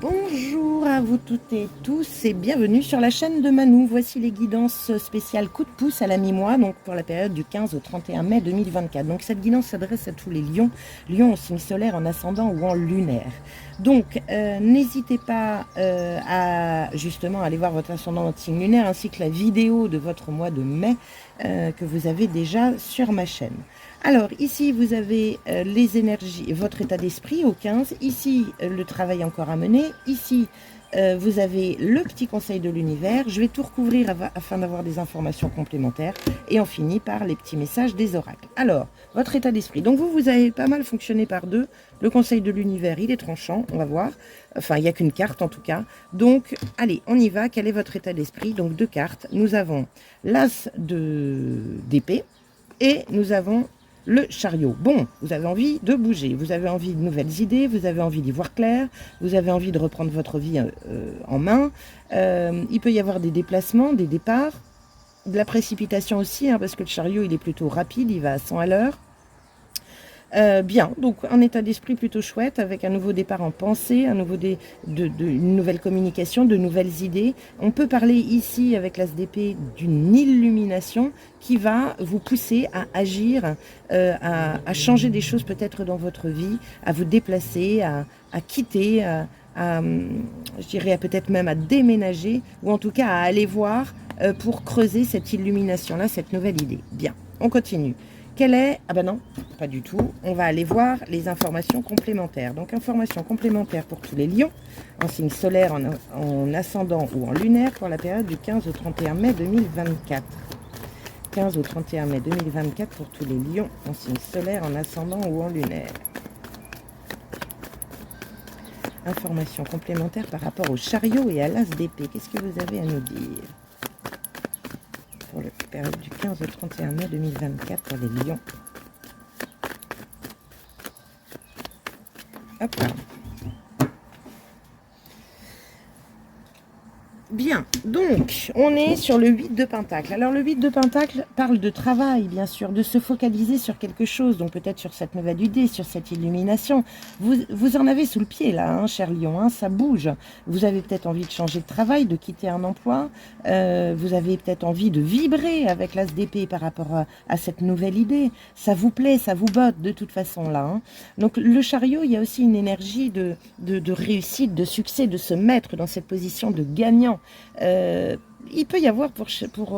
Bonjour à vous toutes et tous et bienvenue sur la chaîne de Manou. Voici les guidances spéciales coup de pouce à la mi-mois, donc pour la période du 15 au 31 mai 2024. Donc cette guidance s'adresse à tous les lions, lions au signe solaire, en ascendant ou en lunaire. Donc n'hésitez pas à justement aller voir votre ascendant, votre signe lunaire, ainsi que la vidéo de votre mois de mai que vous avez déjà sur ma chaîne. Alors ici vous avez les énergies, votre état d'esprit au 15, ici le travail encore à mener, ici vous avez le petit conseil de l'univers. Je vais tout recouvrir afin d'avoir des informations complémentaires et on finit par les petits messages des oracles. Alors, votre état d'esprit. Donc vous avez pas mal fonctionné par deux. Le conseil de l'univers, il est tranchant, on va voir. Enfin, il n'y a qu'une carte en tout cas. Donc, allez, on y va. Quel est votre état d'esprit? Donc, deux cartes. Nous avons l'as d'épée et nous avons le chariot. Bon, vous avez envie de bouger, vous avez envie de nouvelles idées, vous avez envie d'y voir clair, vous avez envie de reprendre votre vie en main. Il peut y avoir des déplacements, des départs, de la précipitation aussi, hein, parce que le chariot, il est plutôt rapide, il va à 100 à l'heure. Bien, donc un état d'esprit plutôt chouette, avec un nouveau départ en pensée, une nouvelle communication, de nouvelles idées. On peut parler ici, avec l'as d'épée, d'une illumination qui va vous pousser à agir, à changer des choses peut-être dans votre vie, à vous déplacer, à quitter, je dirais peut-être même à déménager, ou en tout cas à aller voir pour creuser cette illumination-là, cette nouvelle idée. Bien, on continue. Quelle est... Ah ben non, pas du tout. On va aller voir les informations complémentaires. Donc, informations complémentaires pour tous les lions, en signe solaire, en ascendant ou en lunaire, pour la période du 15 au 31 mai 2024. 15 au 31 mai 2024 pour tous les lions, en signe solaire, en ascendant ou en lunaire. Informations complémentaires par rapport au chariot et à l'as d'épée. Qu'est-ce que vous avez à nous dire pour la période du 15 au 31 mai 2024 pour les lions? Hop là. Bien, donc on est sur le 8 de Pentacle. Alors le 8 de Pentacle parle de travail, bien sûr, de se focaliser sur quelque chose, donc peut-être sur cette nouvelle idée, sur cette illumination. Vous en avez sous le pied là, hein, cher lion, hein, ça bouge. Vous avez peut-être envie de changer de travail, de quitter un emploi. Vous avez peut-être envie de vibrer avec l'as d'épée par rapport à cette nouvelle idée. Ça vous plaît, ça vous botte de toute façon là. Hein. Donc le chariot, il y a aussi une énergie de réussite, de succès, de se mettre dans cette position de gagnant. Il peut y avoir pour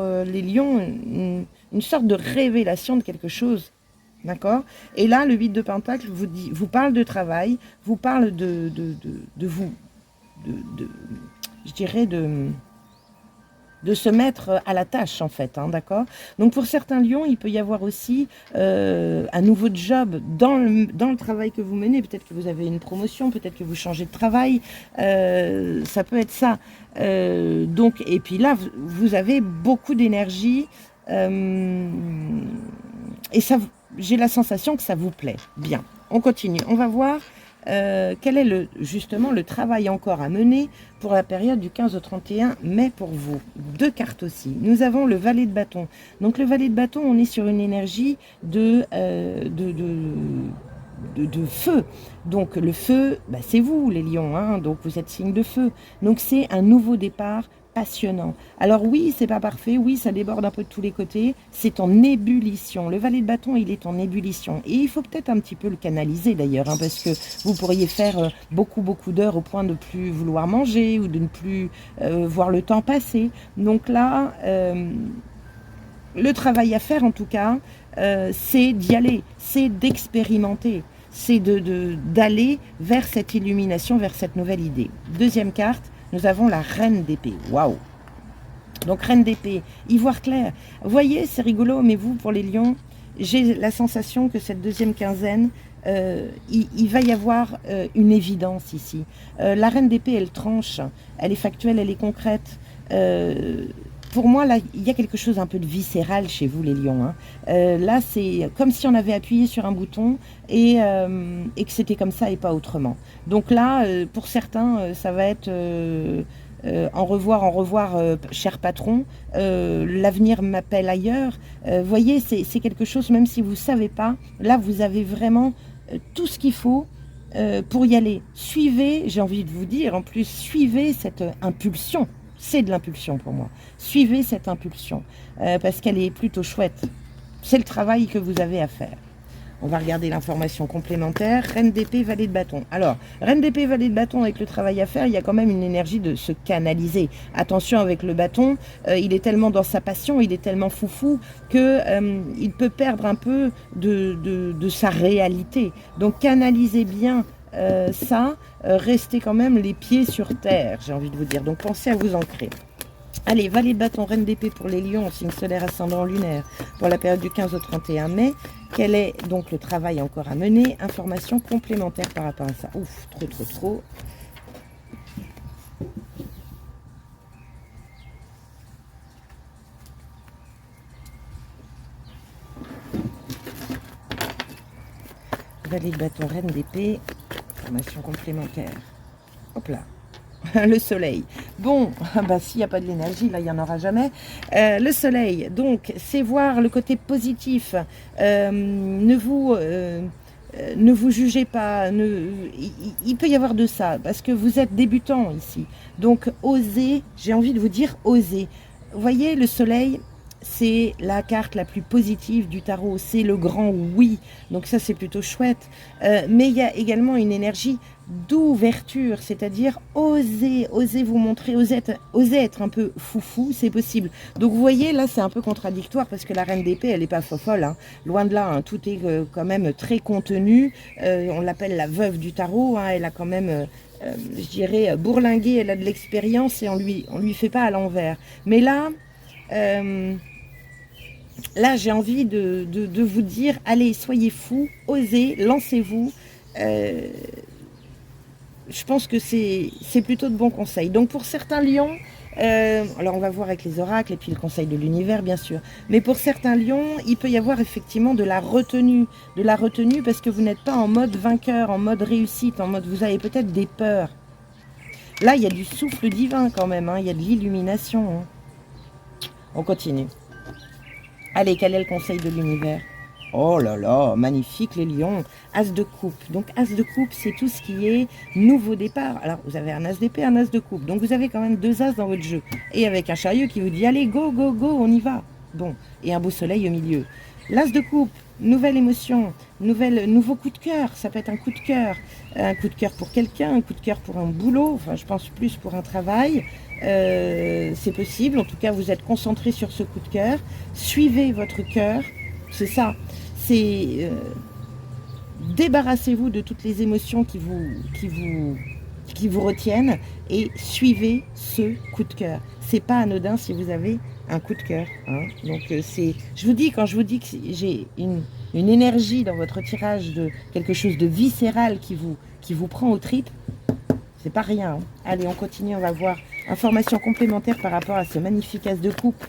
les lions une sorte de révélation de quelque chose, d'accord? Et là, le 8 de Pentacle vous parle de travail, vous parle de vous, je dirais de se mettre à la tâche en fait, hein, d'accord? Donc pour certains lions, il peut y avoir aussi un nouveau job dans le travail que vous menez. Peut-être que vous avez une promotion, peut-être que vous changez de travail, ça peut être ça. Donc, et puis là, vous avez beaucoup d'énergie et ça, j'ai la sensation que ça vous plaît. Bien, on continue. On va voir quel est justement le travail encore à mener pour la période du 15 au 31 mai pour vous. Deux cartes aussi. Nous avons le valet de bâton. Donc le valet de bâton, on est sur une énergie de feu. Donc le feu, bah, c'est vous les lions, hein, donc vous êtes signe de feu. Donc c'est un nouveau départ passionnant. Alors oui, c'est pas parfait, oui, ça déborde un peu de tous les côtés, c'est en ébullition. Le valet de bâton, il est en ébullition. Et il faut peut-être un petit peu le canaliser d'ailleurs, hein, parce que vous pourriez faire beaucoup d'heures au point de ne plus vouloir manger ou de ne plus voir le temps passer. Donc là, le travail à faire en tout cas, c'est d'y aller, c'est d'expérimenter, c'est d'aller vers cette illumination, vers cette nouvelle idée. Deuxième carte, nous avons la reine d'épée. Waouh! Donc reine d'épée, y voir clair. Vous voyez, c'est rigolo, mais vous, pour les lions, j'ai la sensation que cette deuxième quinzaine, il va y avoir une évidence ici. La reine d'épée, elle tranche, elle est factuelle, elle est concrète. Pour moi, là, il y a quelque chose un peu de viscéral chez vous, les lions. Hein. Là, c'est comme si on avait appuyé sur un bouton et que c'était comme ça et pas autrement. Donc là, pour certains, ça va être au revoir, cher patron. L'avenir m'appelle ailleurs. Voyez, c'est quelque chose, même si vous ne savez pas, là, vous avez vraiment tout ce qu'il faut pour y aller. Suivez, j'ai envie de vous dire, en plus, suivez cette impulsion. C'est de l'impulsion pour moi. Suivez cette impulsion, parce qu'elle est plutôt chouette. C'est le travail que vous avez à faire. On va regarder l'information complémentaire. Reine d'épée, valet de bâton. Alors, reine d'épée, valet de bâton, avec le travail à faire, il y a quand même une énergie de se canaliser. Attention avec le bâton, il est tellement dans sa passion, il est tellement foufou que il peut perdre un peu de sa réalité. Donc, canalisez bien ça, restez quand même les pieds sur terre, j'ai envie de vous dire. Donc, pensez à vous ancrer. Allez, valet de bâton, reine d'épée pour les lions, signe solaire ascendant lunaire, pour la période du 15 au 31 mai. Quel est donc le travail encore à mener? Information complémentaire par rapport à ça. Ouf, trop. Valet de bâton, reine d'épée, information complémentaire. Hop là. Le soleil. Bon, bah, s'il n'y a pas de l'énergie, là, il n'y en aura jamais. Le soleil, donc, c'est voir le côté positif. Ne vous jugez pas. Il peut y avoir de ça, parce que vous êtes débutant ici. Donc, osez, j'ai envie de vous dire, osez. Vous voyez, le soleil, c'est la carte la plus positive du tarot. C'est le grand oui. Donc ça, c'est plutôt chouette. Mais il y a également une énergie d'ouverture, c'est-à-dire oser vous montrer, oser être un peu foufou, c'est possible. Donc vous voyez, là c'est un peu contradictoire parce que la reine d'épée, elle n'est pas fofolle, hein. Loin de là, hein. Tout est quand même très contenu. On l'appelle la veuve du tarot, hein. Elle a quand même, je dirais, bourlingué, elle a de l'expérience et on lui fait pas à l'envers. Mais là, j'ai envie de vous dire, allez, soyez fous, osez, lancez-vous. Je pense que c'est plutôt de bons conseils. Donc pour certains lions, alors on va voir avec les oracles et puis le conseil de l'univers bien sûr, mais pour certains lions, il peut y avoir effectivement de la retenue parce que vous n'êtes pas en mode vainqueur, en mode réussite, en mode vous avez peut-être des peurs. Là, il y a du souffle divin quand même, hein, il y a de l'illumination. Hein. On continue. Allez, quel est le conseil de l'univers? Oh là là, magnifique les lions. As de coupe. Donc as de coupe, c'est tout ce qui est nouveau départ. Alors vous avez un as d'épée, un as de coupe. Donc vous avez quand même deux as dans votre jeu. Et avec un chariot qui vous dit allez, go, go, go, on y va. Bon, et un beau soleil au milieu. L'as de coupe, nouvelle émotion, nouveau coup de cœur. Ça peut être un coup de cœur pour quelqu'un, un coup de cœur pour un boulot. Enfin, je pense plus pour un travail. C'est possible. En tout cas, vous êtes concentré sur ce coup de cœur. Suivez votre cœur. C'est ça. C'est débarrassez-vous de toutes les émotions qui vous retiennent et suivez ce coup de cœur. C'est pas anodin si vous avez un coup de cœur. Hein. Donc quand je vous dis que j'ai une énergie dans votre tirage de quelque chose de viscéral qui vous prend aux tripes, c'est pas rien. Hein. Allez, on continue, on va voir information complémentaire par rapport à ce magnifique as de coupe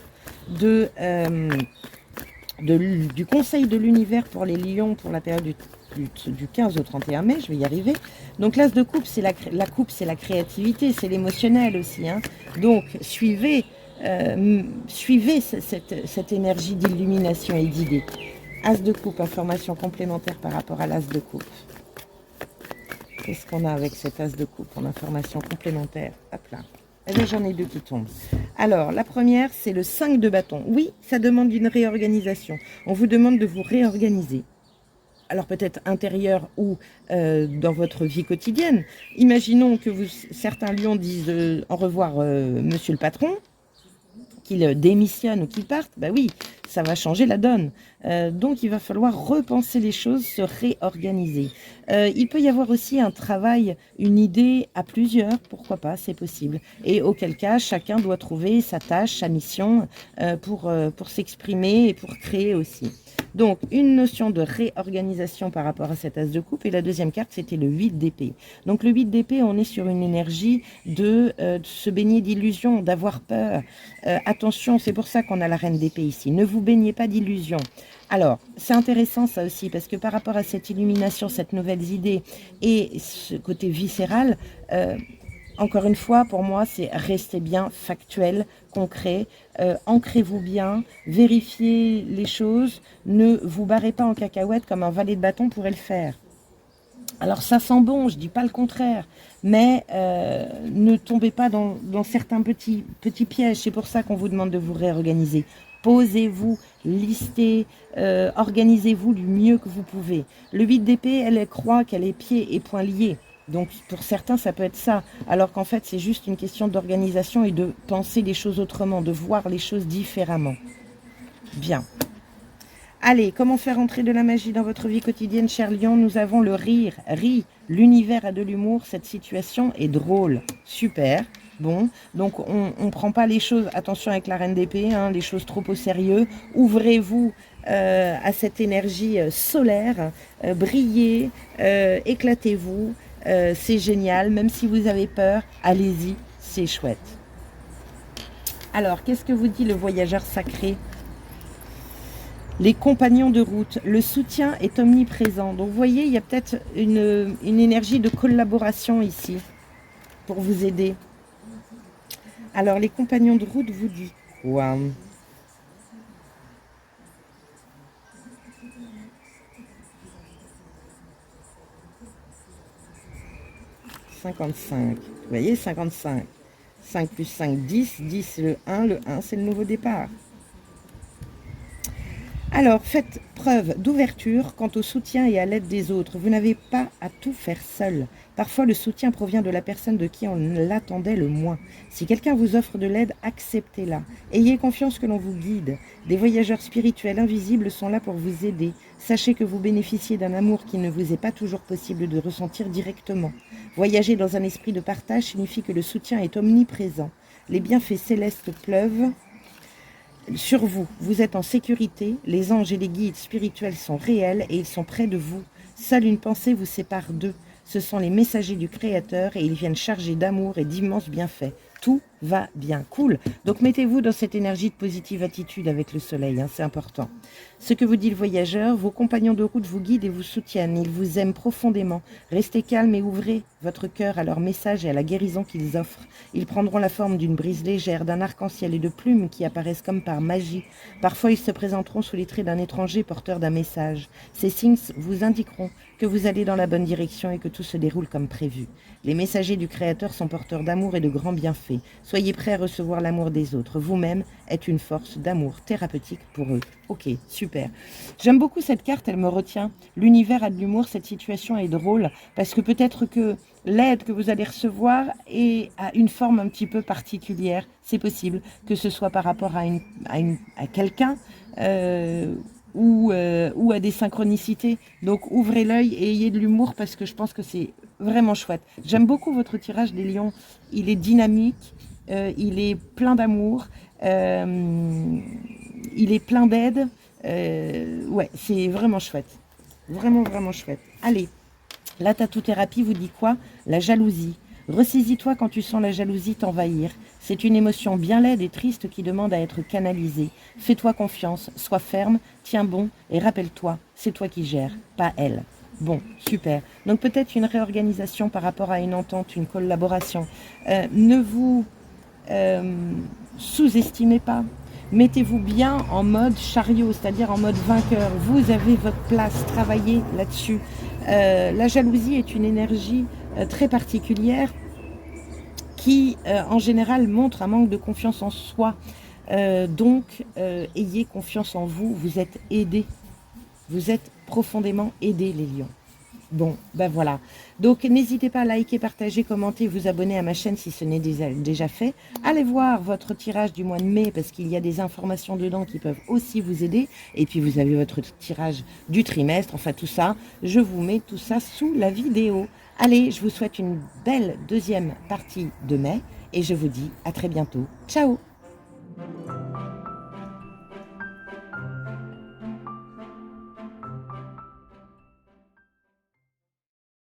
du conseil de l'univers pour les lions pour la période du 15 au 31 mai, je vais y arriver. Donc l'as de coupe, c'est la coupe, c'est la créativité, c'est l'émotionnel aussi. Hein. Donc suivez cette énergie d'illumination et d'idées. As de coupe, information complémentaire par rapport à l'as de coupe. Qu'est-ce qu'on a avec cet as de coupe en information complémentaire? Hop là. Eh bien, j'en ai deux qui tombent. Alors, la première, c'est le 5 de bâton. Oui, ça demande une réorganisation. On vous demande de vous réorganiser. Alors, peut-être intérieur ou dans votre vie quotidienne. Imaginons que certains lions disent au revoir, monsieur le patron, qu'il démissionne ou qu'il parte. Ben oui, ça va changer la donne. Donc, il va falloir repenser les choses, se réorganiser. Il peut y avoir aussi un travail, une idée à plusieurs, pourquoi pas, c'est possible. Et auquel cas, chacun doit trouver sa tâche, sa mission pour s'exprimer et pour créer aussi. Donc, une notion de réorganisation par rapport à cet as de coupe. Et la deuxième carte, c'était le 8 d'épée. Donc, le 8 d'épée, on est sur une énergie de se baigner d'illusions, d'avoir peur. Attention, c'est pour ça qu'on a la reine d'épée ici. Ne vous baignez pas d'illusions. Alors, c'est intéressant ça aussi, parce que par rapport à cette illumination, cette nouvelle idée et ce côté viscéral, encore une fois, pour moi, c'est rester bien factuel, concret, ancrez-vous bien, vérifiez les choses, ne vous barrez pas en cacahuète comme un valet de bâton pourrait le faire. Alors ça sent bon, je dis pas le contraire, mais ne tombez pas dans certains petits pièges. C'est pour ça qu'on vous demande de vous réorganiser. Posez-vous, listez, organisez-vous du mieux que vous pouvez. Le 8 d'épée, elle croit qu'elle est pieds et poings liés. Donc pour certains, ça peut être ça. Alors qu'en fait, c'est juste une question d'organisation et de penser les choses autrement, de voir les choses différemment. Bien. Allez, comment faire entrer de la magie dans votre vie quotidienne, cher Lion? Nous avons le rire. Ris, l'univers a de l'humour, cette situation est drôle. Super. Bon, donc on ne prend pas les choses, attention avec la reine d'épée, hein, les choses trop au sérieux. Ouvrez-vous à cette énergie solaire, brillez, éclatez-vous, c'est génial. Même si vous avez peur, allez-y, c'est chouette. Alors, qu'est-ce que vous dit le voyageur sacré? Les compagnons de route, le soutien est omniprésent. Donc vous voyez, il y a peut-être une énergie de collaboration ici pour vous aider. Alors les compagnons de route vous disent quoi? « 55. Vous voyez, 55. 5 plus 5, 10. 10, le 1, c'est le nouveau départ. Alors, faites preuve d'ouverture quant au soutien et à l'aide des autres. Vous n'avez pas à tout faire seul. Parfois, le soutien provient de la personne de qui on l'attendait le moins. Si quelqu'un vous offre de l'aide, acceptez-la. Ayez confiance que l'on vous guide. Des voyageurs spirituels invisibles sont là pour vous aider. Sachez que vous bénéficiez d'un amour qui ne vous est pas toujours possible de ressentir directement. Voyager dans un esprit de partage signifie que le soutien est omniprésent. Les bienfaits célestes pleuvent sur vous. Vous êtes en sécurité, les anges et les guides spirituels sont réels et ils sont près de vous. Seule une pensée vous sépare d'eux. Ce sont les messagers du Créateur et ils viennent chargés d'amour et d'immenses bienfaits. Tout va bien. Cool. Donc mettez-vous dans cette énergie de positive attitude avec le soleil, hein, c'est important. Ce que vous dit le voyageur, vos compagnons de route vous guident et vous soutiennent. Ils vous aiment profondément. Restez calme et ouvrez votre cœur à leur message et à la guérison qu'ils offrent. Ils prendront la forme d'une brise légère, d'un arc-en-ciel et de plumes qui apparaissent comme par magie. Parfois, ils se présenteront sous les traits d'un étranger porteur d'un message. Ces signes vous indiqueront que vous allez dans la bonne direction et que tout se déroule comme prévu. Les messagers du Créateur sont porteurs d'amour et de grands bienfaits. Soyez prêts à recevoir l'amour des autres. Vous-même êtes une force d'amour thérapeutique pour eux. Ok, super. J'aime beaucoup cette carte, elle me retient. L'univers a de l'humour, cette situation est drôle, parce que peut-être que l'aide que vous allez recevoir a une forme un petit peu particulière. C'est possible que ce soit par rapport à quelqu'un ou à des synchronicités. Donc ouvrez l'œil et ayez de l'humour parce que je pense que c'est vraiment chouette. J'aime beaucoup votre tirage des lions. Il est dynamique, il est plein d'amour, il est plein d'aide. Ouais, c'est vraiment chouette. Vraiment, vraiment chouette. Allez, la tatou-thérapie vous dit quoi? La jalousie. Ressaisis-toi quand tu sens la jalousie t'envahir. C'est une émotion bien laide et triste qui demande à être canalisée. Fais-toi confiance, sois ferme, tiens bon et rappelle-toi, c'est toi qui gères, pas elle. Bon, super. Donc peut-être une réorganisation par rapport à une entente, une collaboration. Ne vous sous-estimez pas. Mettez-vous bien en mode chariot, c'est-à-dire en mode vainqueur. Vous avez votre place, travaillez là-dessus. La jalousie est une énergie très particulière qui, en général, montre un manque de confiance en soi. Donc, ayez confiance en vous, vous êtes aidés. Vous êtes profondément aidés, les lions. Bon, ben voilà. Donc, n'hésitez pas à liker, partager, commenter, vous abonner à ma chaîne si ce n'est déjà fait. Allez voir votre tirage du mois de mai parce qu'il y a des informations dedans qui peuvent aussi vous aider. Et puis, vous avez votre tirage du trimestre. Enfin, tout ça, je vous mets tout ça sous la vidéo. Allez, je vous souhaite une belle deuxième partie de mai et je vous dis à très bientôt. Ciao!